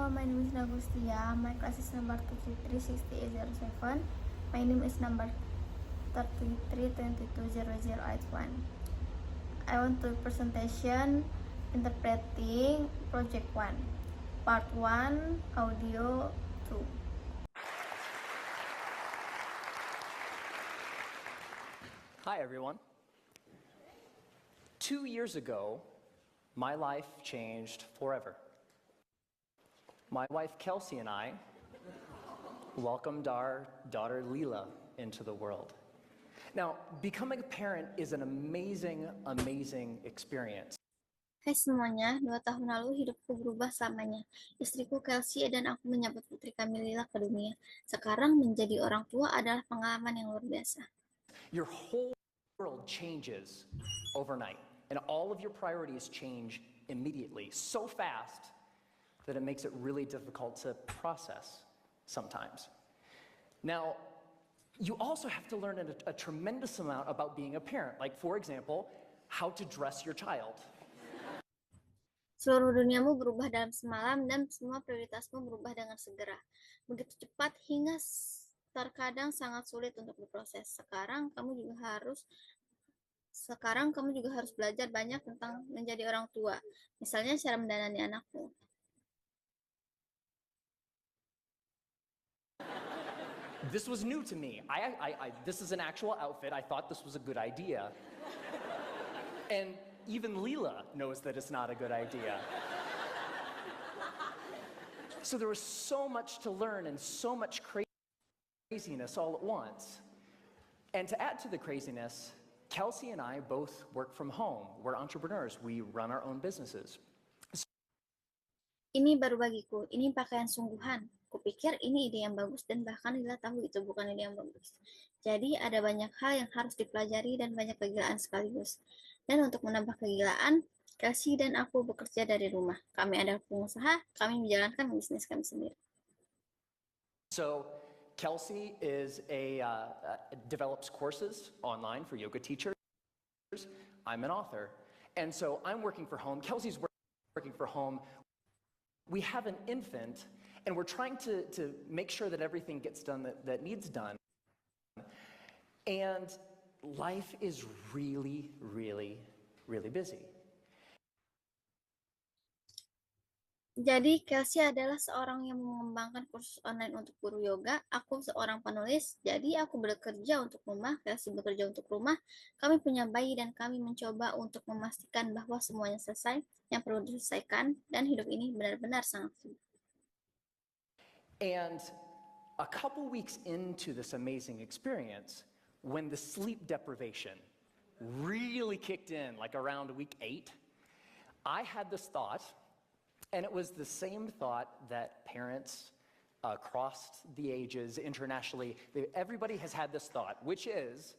my name is Nagustia. My class is number 2336807. My name is number 33220081. I want to presentation interpreting project 1. Part 1, audio 2. Hi, everyone. 2 years ago, my life changed forever. My wife Kelsey and I welcomed our daughter Lila into the world. Now, becoming a parent is an amazing, amazing experience. Hai semuanya, 2 tahun lalu hidupku berubah selamanya. Istriku Kelsey dan aku menyambut putri kami Lila ke dunia. Sekarang menjadi orang tua adalah pengalaman yang luar biasa. Your whole world changes overnight, and all of your priorities change immediately, so fast that it makes it really difficult to process sometimes. Now, you also have to learn a tremendous amount about being a parent, like, for example, how to dress your child. Seluruh duniamu berubah dalam semalam dan semua prioritasmu berubah dengan segera. Begitu cepat hingga terkadang sangat sulit untuk diproses. Sekarang kamu juga harus belajar banyak tentang menjadi orang tua. Misalnya cara mendanani anakmu. This was new to me. This is an actual outfit. I thought this was a good idea. And even Lila knows that it's not a good idea. So there was so much to learn and so much craziness all at once. And to add to the craziness, Kelsey and I both work from home. We're entrepreneurs. We run our own businesses. Ini baru bagiku, ini pakaian sungguhan. Kupikir ini ide yang bagus dan bahkan Lila tahu itu bukan ide yang bagus. Jadi ada banyak hal yang harus dipelajari dan banyak kegilaan sekaligus. Dan untuk menambah kegilaan, Kelsey dan aku bekerja dari rumah. Kami adalah pengusaha, kami menjalankan bisnis kami sendiri. So Kelsey develops courses online for yoga teachers. I'm an author. And so I'm working for home. Kelsey's working for home. We have an infant, and we're trying to make sure that everything gets done that needs done. And life is really, really, really busy. Jadi, Kelsey adalah seorang yang mengembangkan kursus online untuk guru yoga. Aku seorang penulis, jadi aku bekerja untuk rumah, Kelsey bekerja untuk rumah. Kami punya bayi dan kami mencoba untuk memastikan bahwa semuanya selesai yang perlu diselesaikan, dan hidup ini benar-benar sangat sibuk. And a couple weeks into this amazing experience, when the sleep deprivation really kicked in, like around week 8, I had this thought. And it was the same thought that parents across the ages internationally, everybody has had this thought, which is,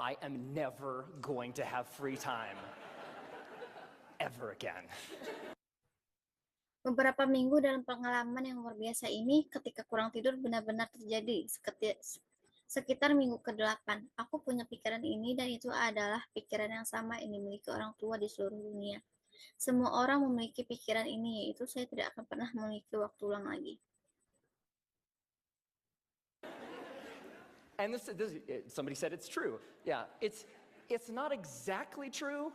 I am never going to have free time ever again. Beberapa minggu dalam pengalaman yang luar biasa ini, ketika kurang tidur benar-benar terjadi. Sekitar minggu ke-8, aku punya pikiran ini dan itu adalah pikiran yang sama yang dimiliki orang tua di seluruh dunia. Semua orang memiliki pikiran ini, yaitu saya tidak akan pernah memiliki waktu ulang lagi. And somebody said it's true. Yeah, it's not exactly true,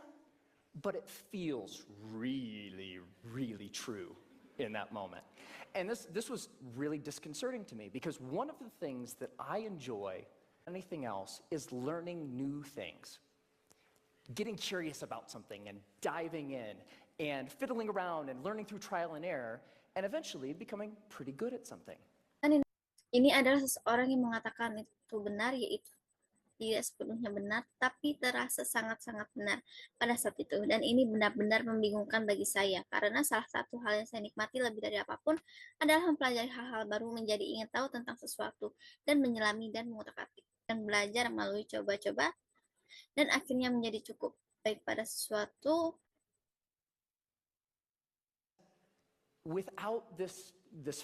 but it feels really, really true in that moment. And this was really disconcerting to me because one of the things that I enjoy anything else is learning new things. Getting curious about something and diving in and fiddling around and learning through trial and error and eventually becoming pretty good at something. Dan ini adalah seseorang yang mengatakan itu benar, yaitu tidak sepenuhnya benar, tapi terasa sangat-sangat benar pada saat itu. Dan ini benar-benar membingungkan bagi saya, karena salah satu hal yang saya nikmati lebih dari apapun adalah mempelajari hal-hal baru, menjadi ingin tahu tentang sesuatu, dan menyelami dan mengutak-atik, dan belajar melalui coba-coba, dan akhirnya menjadi cukup baik pada sesuatu. Without this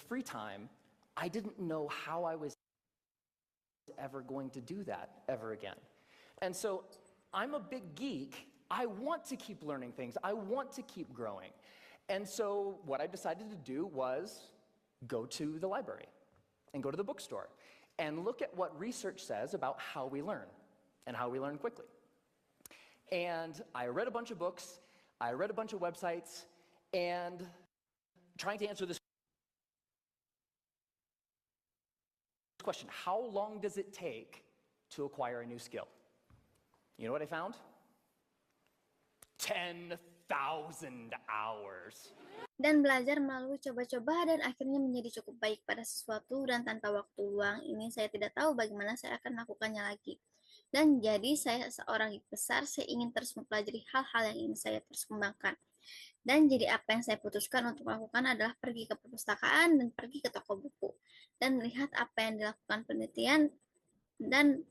free time, I didn't know how I was ever going to do that ever again. And so I'm a big geek. I want to keep learning things. I want to keep growing. And so what I decided to do was go to the library and go to the bookstore and look at what research says about how we learn and how we learn quickly. And I read a bunch of books, I read a bunch of websites, and trying to answer this question, how long does it take to acquire a new skill? You know what I found? 10,000 hours. Dan belajar melalui coba-coba dan akhirnya menjadi cukup baik pada sesuatu dan tanpa waktu luang ini saya tidak tahu bagaimana saya akan melakukannya lagi. Dan jadi saya seorang geek besar, saya ingin terus mempelajari hal-hal yang ingin saya terus kembangkan. Dan jadi apa yang saya putuskan untuk lakukan adalah pergi ke perpustakaan dan pergi ke toko buku dan melihat apa yang dilakukan penelitian dan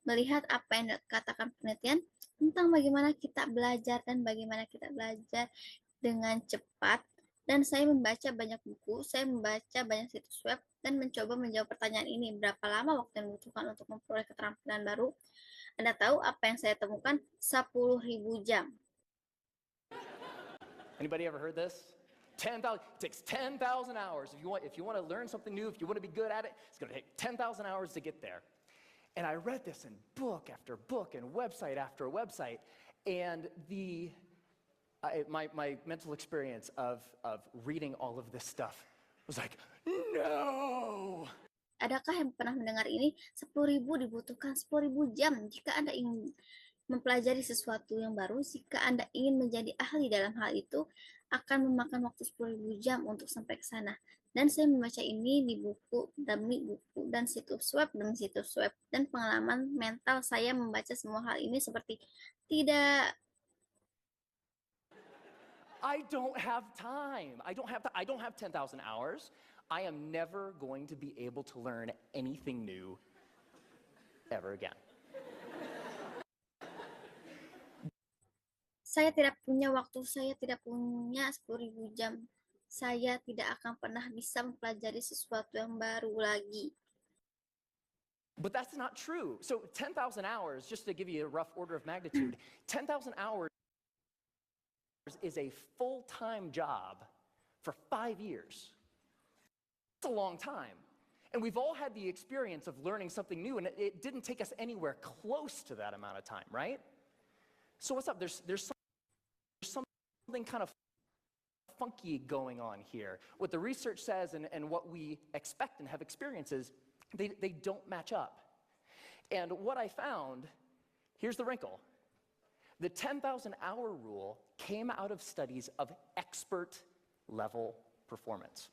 melihat apa yang dikatakan penelitian tentang bagaimana kita belajar dan bagaimana kita belajar dengan cepat. Dan saya membaca banyak buku, saya membaca banyak situs web, dan mencoba menjawab pertanyaan ini. Berapa lama waktu yang dibutuhkan untuk memperoleh keterampilan baru? Anda tahu apa yang saya temukan? 10.000 jam. Anybody ever heard this? 10,000, it takes 10,000 hours. If you want to learn something new, if you want to be good at it, it's going to take 10,000 hours to get there. And I read this in book after book and website after website, and my mental experience of reading all of this stuff was like, no! Adakah yang pernah mendengar ini? 10.000 dibutuhkan 10.000 jam jika Anda ingin mempelajari sesuatu yang baru. Jika Anda ingin menjadi ahli dalam hal itu, akan memakan waktu 10.000 jam untuk sampai ke sana. Dan saya membaca ini di buku demi buku dan situs web demi situs web. Dan pengalaman mental saya membaca semua hal ini seperti tidak. I don't have time. I don't have 10,000 hours. I am never going to be able to learn anything new ever again. Saya tidak punya waktu, saya tidak punya 10.000 jam. Saya tidak akan pernah bisa mempelajari sesuatu yang baru lagi. But that's not true. So 10,000 hours, just to give you a rough order of magnitude, 10,000 hours is a full-time job for 5 years. That's a long time. And we've all had the experience of learning something new, and it didn't take us anywhere close to that amount of time, right? So what's up? There's something kind of funky going on here. What the research says and what we expect and have experiences, they don't match up. And what I found, here's the wrinkle. The 10,000 hour rule came out of studies of expert level performance.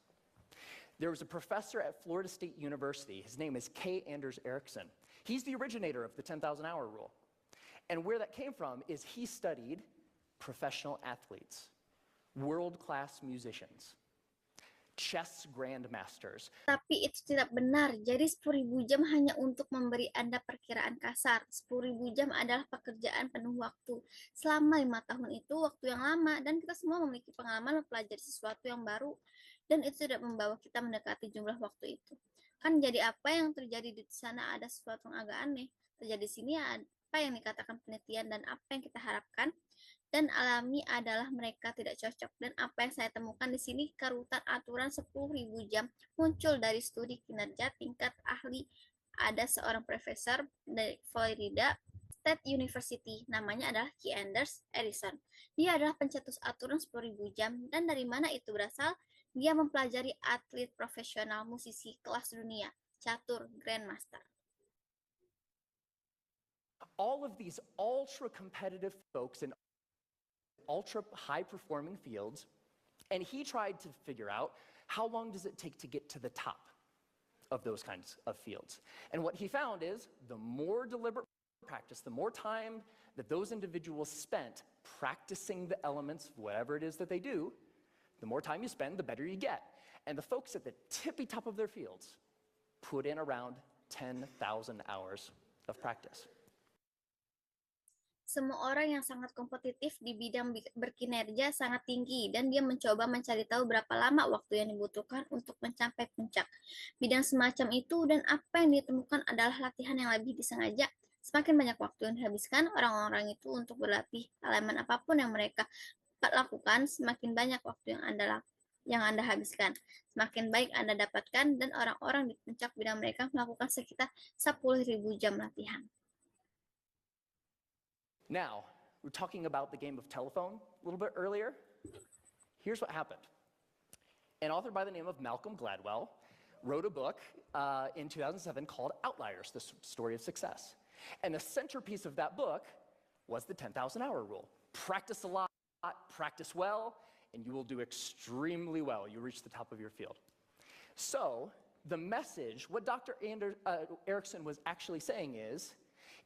There was a professor at Florida State University. His name is K. Anders Ericsson. He's the originator of the 10,000 hour rule. And where that came from is he studied professional athletes, world-class musicians, chess grandmasters. Tapi itu tidak benar. Jadi 10.000 jam hanya untuk memberi Anda perkiraan kasar. 10.000 jam adalah pekerjaan penuh waktu. Selama 5 tahun itu waktu yang lama, dan kita semua memiliki pengalaman mempelajari sesuatu yang baru, dan itu tidak membawa kita mendekati jumlah waktu itu. Kan jadi apa yang terjadi di sana ada sesuatu yang agak aneh. Terjadi di sini apa yang dikatakan penelitian dan apa yang kita harapkan dan alami adalah mereka tidak cocok. Dan apa yang saya temukan di sini, karutan aturan 10.000 jam muncul dari studi kinerja tingkat ahli. Ada seorang profesor dari Florida State University, namanya adalah K. Anders Ericsson. Dia adalah pencetus aturan 10.000 jam, dan dari mana itu berasal? Dia mempelajari atlet profesional musisi kelas dunia, catur grandmaster. All of these ultra-competitive folks in ultra high-performing fields, and he tried to figure out how long does it take to get to the top of those kinds of fields. And what he found is the more deliberate practice, the more time that those individuals spent practicing the elements, whatever it is that they do, the more time you spend, the better you get. And the folks at the tippy top of their fields put in around 10,000 hours of practice. Semua orang yang sangat kompetitif di bidang berkinerja sangat tinggi, dan dia mencoba mencari tahu berapa lama waktu yang dibutuhkan untuk mencapai puncak. Bidang semacam itu dan apa yang ditemukan adalah latihan yang lebih disengaja. Semakin banyak waktu yang dihabiskan orang-orang itu untuk berlatih elemen apapun yang mereka lakukan, semakin banyak waktu yang Anda yang Anda habiskan. Semakin baik Anda dapatkan dan orang-orang di puncak bidang mereka melakukan sekitar 10.000 jam latihan. Now, we're talking about the game of telephone a little bit earlier. Here's what happened. An author by the name of Malcolm Gladwell wrote a book in 2007 called Outliers, the Story of Success. And the centerpiece of that book was the 10,000 hour rule. Practice a lot, practice well, and you will do extremely well. You reach the top of your field. So the message, what Dr. Erickson was actually saying is,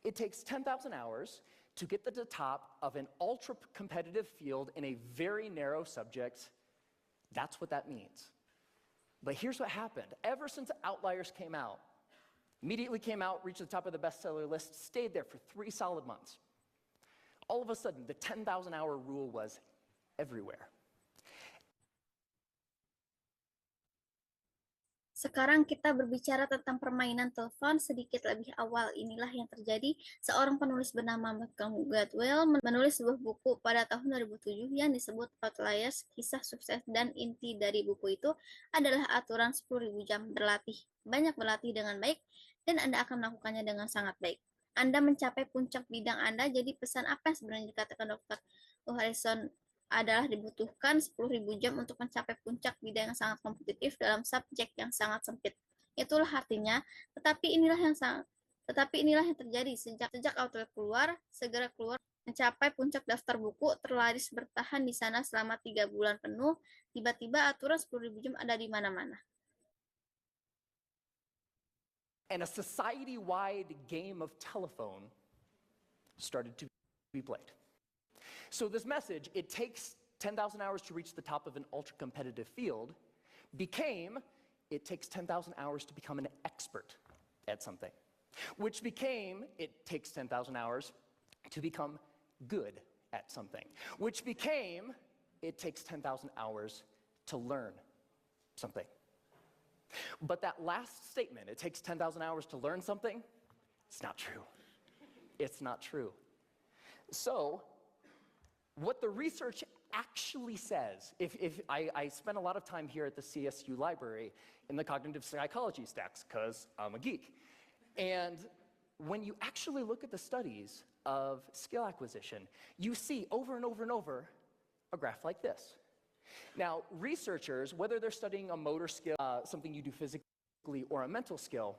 it takes 10,000 hours to get to the top of an ultra-competitive field in a very narrow subject. That's what that means. But here's what happened. Ever since Outliers came out, immediately came out, reached the top of the bestseller list, stayed there for 3 solid months. All of a sudden, the 10,000 hour rule was everywhere. Sekarang kita berbicara tentang permainan telepon sedikit lebih awal. Inilah yang terjadi. Seorang penulis bernama Malcolm Gladwell menulis sebuah buku pada tahun 2007 yang disebut Outliers, Kisah Sukses, dan inti dari buku itu adalah aturan 10.000 jam berlatih. Banyak berlatih dengan baik, dan Anda akan melakukannya dengan sangat baik. Anda mencapai puncak bidang Anda, jadi pesan apa yang sebenarnya dikatakan Dr. Harrison adalah dibutuhkan 10.000 jam untuk mencapai puncak bidang yang sangat kompetitif dalam subjek yang sangat sempit. Itulah artinya, tetapi inilah yang terjadi sejak Outlier keluar, segera keluar, mencapai puncak daftar buku, terlaris bertahan di sana selama 3 bulan penuh, tiba-tiba aturan 10.000 jam ada di mana-mana. And a society-wide game of telephone started to be played. So this message, it takes 10,000 hours to reach the top of an ultra-competitive field, became, it takes 10,000 hours to become an expert at something, which became, it takes 10,000 hours to become good at something, which became, it takes 10,000 hours to learn something. But that last statement, it takes 10,000 hours to learn something, it's not true. It's not true. So, what the research actually says, if I spend a lot of time here at the CSU library in the cognitive psychology stacks, because I'm a geek. And when you actually look at the studies of skill acquisition, you see over and over and over a graph like this. Now, researchers, whether they're studying a motor skill, something you do physically, or a mental skill,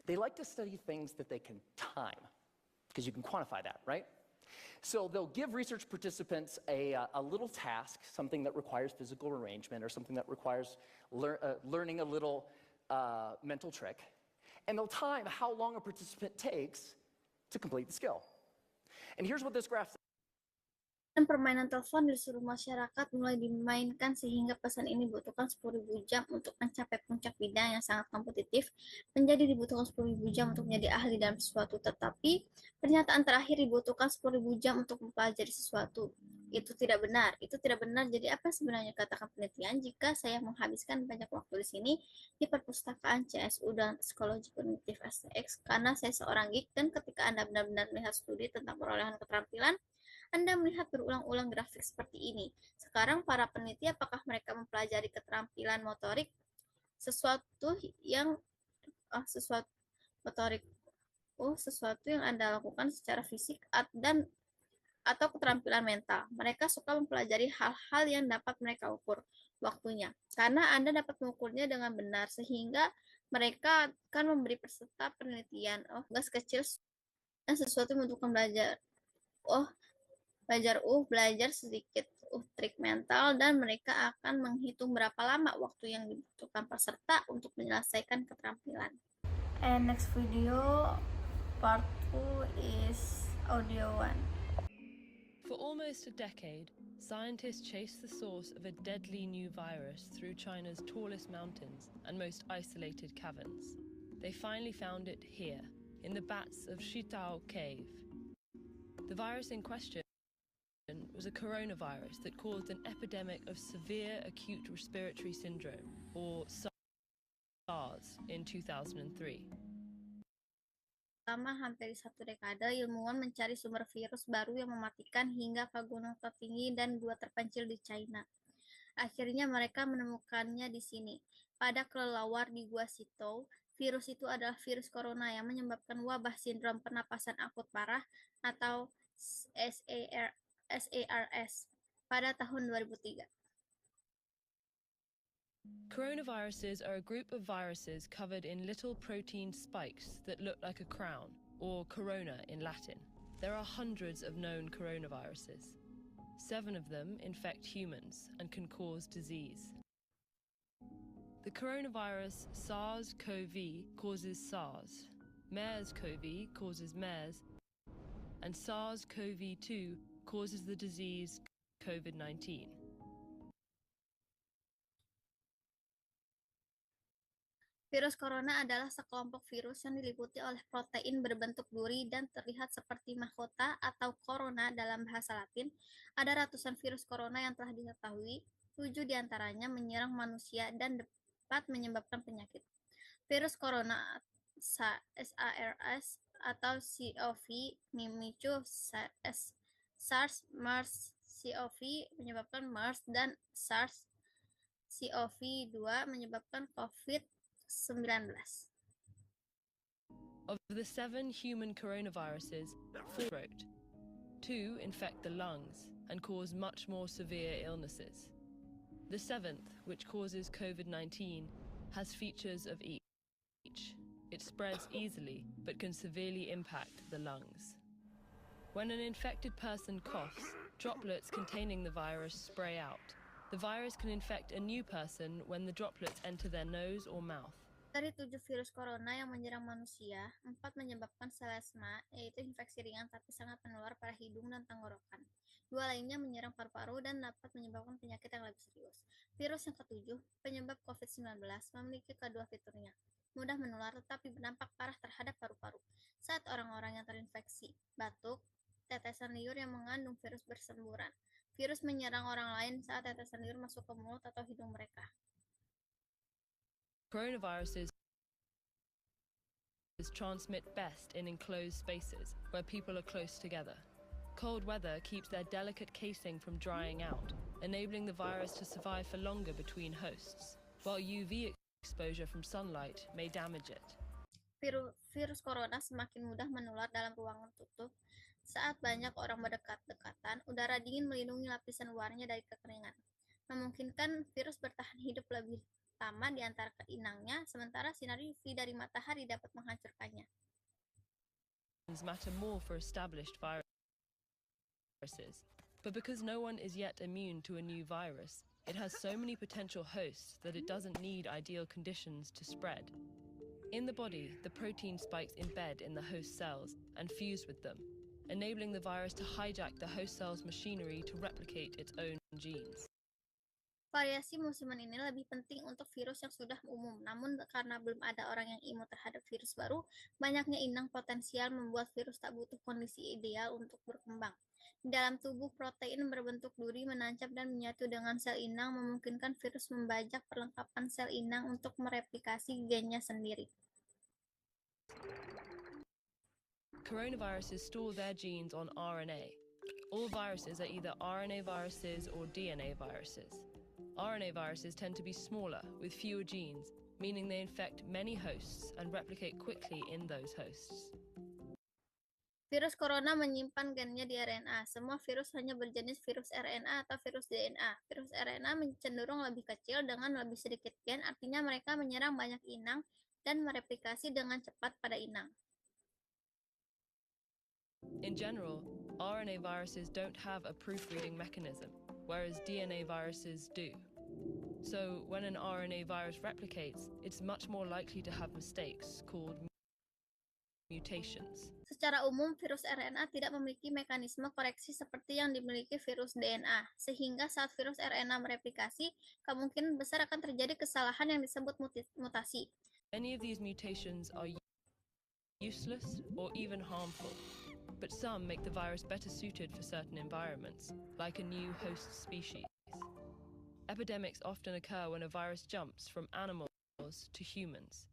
they like to study things that they can time, because you can quantify that, right? So they'll give research participants a little task, something that requires physical arrangement or something that requires learning a little mental trick, and they'll time how long a participant takes to complete the skill. And here's what this graph says. Dan permainan telepon di seluruh masyarakat mulai dimainkan sehingga pesan ini dibutuhkan 10.000 jam untuk mencapai puncak bidang yang sangat kompetitif, menjadi dibutuhkan 10.000 jam untuk menjadi ahli dalam sesuatu, tetapi pernyataan terakhir dibutuhkan 10.000 jam untuk mempelajari sesuatu. Itu tidak benar. Jadi apa sebenarnya katakan penelitian jika saya menghabiskan banyak waktu di sini di perpustakaan CSU dan psikologi kognitif STX karena saya seorang geek, dan ketika Anda benar-benar melihat studi tentang perolehan keterampilan, Anda melihat berulang-ulang grafik seperti ini. Sekarang para peneliti, apakah mereka mempelajari keterampilan motorik, sesuatu yang Anda lakukan secara fisik atau keterampilan mental. Mereka suka mempelajari hal-hal yang dapat mereka ukur waktunya. Karena Anda dapat mengukurnya dengan benar, sehingga mereka akan memberi peserta penelitian tugas kecil dan sesuatu yang membutuhkan belajar sedikit trik mental, dan mereka akan menghitung berapa lama waktu yang dibutuhkan peserta untuk menyelesaikan keterampilan. And next video, part 2 is audio 1. For almost a decade, scientists chased the source of a deadly new virus through China's tallest mountains and most isolated caverns. They finally found it here, in the bats of Shitao Cave. The virus in question was a coronavirus that caused an epidemic of severe acute respiratory syndrome, or SARS, in 2003. Selama hampir 1 dekade, ilmuwan mencari sumber virus baru yang mematikan hingga ke gunung tertinggi dan gua terpencil di China. Akhirnya mereka menemukannya di sini. Pada kelelawar di Gua Sitou, virus itu adalah virus corona yang menyebabkan wabah sindrom pernapasan akut parah atau SARS pada tahun 2003. Coronaviruses are a group of viruses covered in little protein spikes that look like a crown, or corona in Latin. There are hundreds of known coronaviruses. 7 of them infect humans and can cause disease. The coronavirus SARS-CoV causes SARS, MERS-CoV causes MERS, and SARS-CoV-2 causes the disease COVID-19. Virus corona adalah sekelompok virus yang diliputi oleh protein berbentuk duri dan terlihat seperti mahkota atau corona dalam bahasa Latin. Ada ratusan virus corona yang telah diketahui, 7 diantaranya menyerang manusia dan dapat menyebabkan penyakit. Virus corona SARS atau CoV memicu SARS, MERS, CoV menyebabkan MERS, dan SARS-CoV-2 menyebabkan COVID-19. Of the 7 human coronaviruses, 4 throat. 2 infect the lungs and cause much more severe illnesses. The 7th, which causes COVID-19, has features of each. It spreads easily, but can severely impact the lungs. When an infected person coughs, droplets containing the virus spray out. The virus can infect a new person when the droplets enter their nose or mouth. Dari 7 virus corona yang menyerang manusia, 4 menyebabkan selesma, yaitu infeksi ringan tapi sangat menular pada hidung dan tenggorokan. 2 lainnya menyerang paru-paru dan dapat menyebabkan penyakit yang lebih serius. Virus yang ketujuh, penyebab COVID-19, memiliki kedua fiturnya. Mudah menular tetapi berdampak parah terhadap paru-paru. Saat orang-orang yang terinfeksi batuk, tetesan liur yang mengandung virus bersemburan. Virus menyerang orang lain saat tetesan liur masuk ke mulut atau hidung mereka. Coronaviruses transmit best in enclosed spaces where people are close together. Cold weather keeps their delicate casing from drying out, enabling the virus to survive for longer between hosts, while UV exposure from sunlight may damage it. Virus corona semakin mudah menular dalam ruangan tutup. Saat banyak orang berdekat-dekatan, udara dingin melindungi lapisan luarnya dari kekeringan, memungkinkan virus bertahan hidup lebih lama di antara inangnya, sementara sinar UV dari matahari dapat menghancurkannya. Matter more for established viruses, but because no one is yet immune to a new virus, it has so many potential hosts that it doesn't need ideal conditions to spread. In the body, the protein spikes embed in the host cells and fuse with them, enabling the virus to hijack the host cell's machinery to replicate its own genes. Variasi musiman ini lebih penting untuk virus yang sudah umum, namun karena belum ada orang yang imun terhadap virus baru, banyaknya inang potensial membuat virus tak butuh kondisi ideal untuk berkembang. Di dalam tubuh, protein berbentuk duri menancap dan menyatu dengan sel inang, memungkinkan virus membajak perlengkapan sel inang untuk mereplikasi gennya sendiri. Coronaviruses store their genes on RNA. All viruses are either RNA viruses or DNA viruses. RNA viruses tend to be smaller, with fewer genes, meaning they infect many hosts and replicate quickly in those hosts. Virus corona menyimpan gennya di RNA. Semua virus hanya berjenis virus RNA atau virus DNA. Virus RNA cenderung lebih kecil dengan lebih sedikit gen, artinya mereka menyerang banyak inang dan mereplikasi dengan cepat pada inang. In general, RNA viruses don't have a proofreading mechanism, whereas DNA viruses do. So, when an RNA virus replicates, it's much more likely to have mistakes called mutations. Secara umum, virus RNA tidak memiliki mekanisme koreksi seperti yang dimiliki virus DNA, sehingga saat virus RNA mereplikasi, kemungkinan besar akan terjadi kesalahan yang disebut mutasi. Many of these mutations are useless or even harmful, but some make the virus better suited for certain environments, like a new host species. Epidemics often occur when a virus jumps from animals to humans.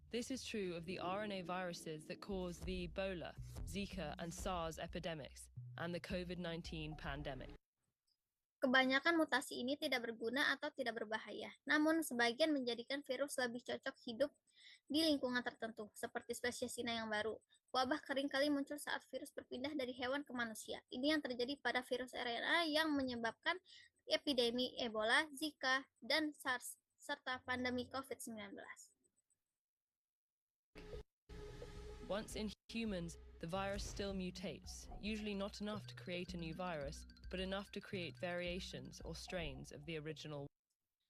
This is true of the RNA viruses that cause the Ebola, Zika, and SARS epidemics, and the COVID-19 pandemic. Kebanyakan mutasi ini tidak berguna atau tidak berbahaya, namun sebagian menjadikan virus lebih cocok hidup di lingkungan tertentu, seperti spesies Cina yang baru. Wabah kering kali muncul saat virus berpindah dari hewan ke manusia. Ini yang terjadi pada virus RNA yang menyebabkan epidemi Ebola, Zika, dan SARS, serta pandemi COVID-19. Once in humans, the virus still mutates, usually not enough to create a new virus, but enough to create variations or strains of the original.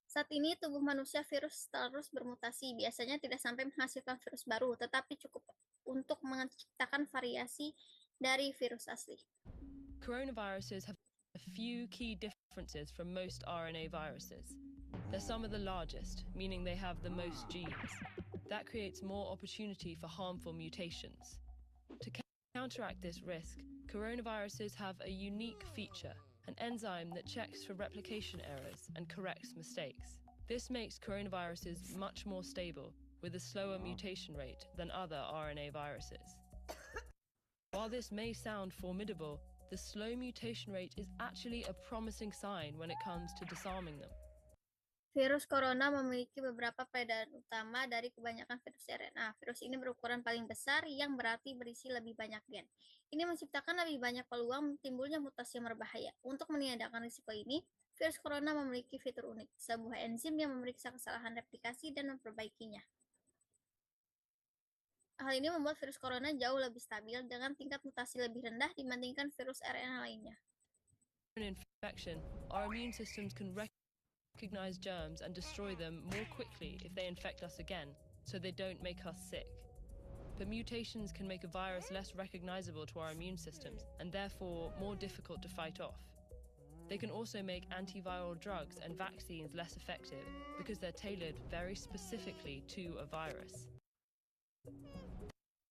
Saat ini, tubuh manusia virus terus bermutasi, biasanya tidak sampai menghasilkan virus baru, tetapi cukup untuk menciptakan variasi dari virus asli. Coronaviruses have a few key differences from most RNA viruses. They're some of the largest, meaning they have the most genes. That creates more opportunity for harmful mutations. To counteract this risk, coronaviruses have a unique feature, an enzyme that checks for replication errors and corrects mistakes. This makes coronaviruses much more stable, with a slower mutation rate than other RNA viruses. While this may sound formidable, the slow mutation rate is actually a promising sign when it comes to disarming them. Virus corona memiliki beberapa perbedaan utama dari kebanyakan virus RNA. Virus ini berukuran paling besar yang berarti berisi lebih banyak gen. Ini menciptakan lebih banyak peluang timbulnya mutasi yang berbahaya. Untuk meniadakan risiko ini, virus corona memiliki fitur unik, sebuah enzim yang memeriksa kesalahan replikasi dan memperbaikinya. Hal ini membuat virus corona jauh lebih stabil dengan tingkat mutasi lebih rendah dibandingkan virus RNA lainnya. In infection, our immune systems can recognize germs and destroy them more quickly if they infect us again, so they don't make us sick. But mutations can make a virus less recognizable to our immune systems and therefore more difficult to fight off. They can also make antiviral drugs and vaccines less effective because they're tailored very specifically to a virus.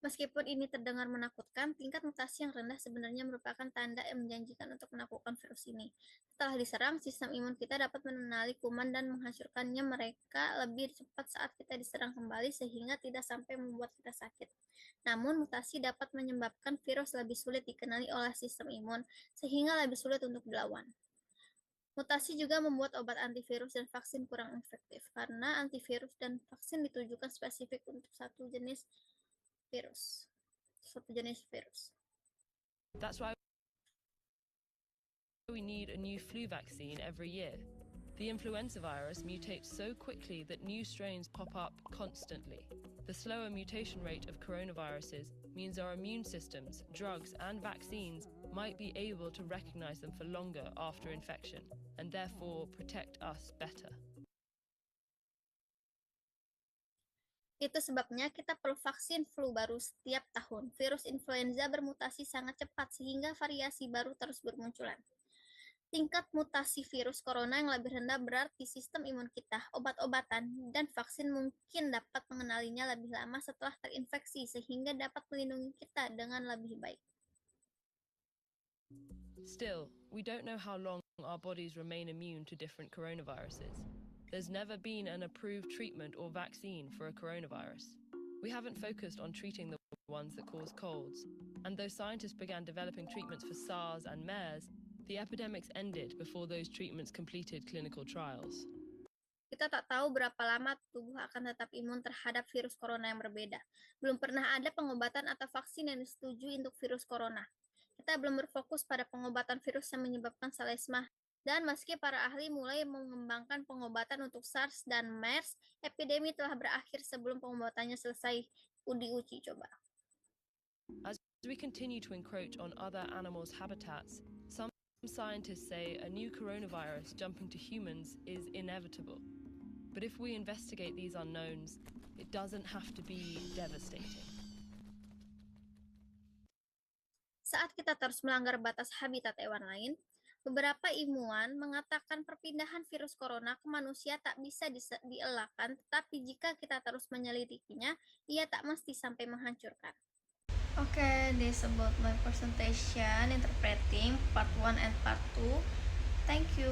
Meskipun ini terdengar menakutkan, tingkat mutasi yang rendah sebenarnya merupakan tanda yang menjanjikan untuk menaklukkan virus ini. Setelah diserang, sistem imun kita dapat mengenali kuman dan menghancurkannya mereka lebih cepat saat kita diserang kembali sehingga tidak sampai membuat kita sakit. Namun, mutasi dapat menyebabkan virus lebih sulit dikenali oleh sistem imun, sehingga lebih sulit untuk dilawan. Mutasi juga membuat obat antivirus dan vaksin kurang efektif, karena antivirus dan vaksin ditujukan spesifik untuk satu jenis virus. That's why we need a new flu vaccine every year. The influenza virus mutates so quickly that new strains pop up constantly. The slower mutation rate of coronaviruses means our immune systems, drugs, and vaccines might be able to recognize them for longer after infection, and therefore protect us better. Itu sebabnya kita perlu vaksin flu baru setiap tahun. Virus influenza bermutasi sangat cepat sehingga variasi baru terus bermunculan. Tingkat mutasi virus corona yang lebih rendah berarti sistem imun kita, obat-obatan, dan vaksin mungkin dapat mengenalinya lebih lama setelah terinfeksi sehingga dapat melindungi kita dengan lebih baik. Still, we don't know how long our bodies remain immune to different coronaviruses. There's never been an approved treatment or vaccine for a coronavirus. We haven't focused on treating the ones that cause colds. And though scientists began developing treatments for SARS and MERS, the epidemics ended before those treatments completed clinical trials. Kita tak tahu berapa lama tubuh akan tetap imun terhadap virus corona yang berbeda. Belum pernah ada pengobatan atau vaksin yang disetujui untuk virus corona. Kita belum berfokus pada pengobatan virus yang menyebabkan selesma. Dan meski para ahli mulai mengembangkan pengobatan untuk SARS dan MERS, epidemi telah berakhir sebelum pengobatannya selesai diuji coba. As we continue to encroach on other animals' habitats, some scientists say a new coronavirus jumping to humans is inevitable. But if we investigate these unknowns, it doesn't have to be devastating. Saat kita terus melanggar batas habitat hewan lain, beberapa ilmuwan mengatakan perpindahan virus corona ke manusia tak bisa dielakkan, tetapi jika kita terus menyelidikinya, ia tak mesti sampai menghancurkan. Okay, this about my presentation interpreting part 1 and part 2. Thank you.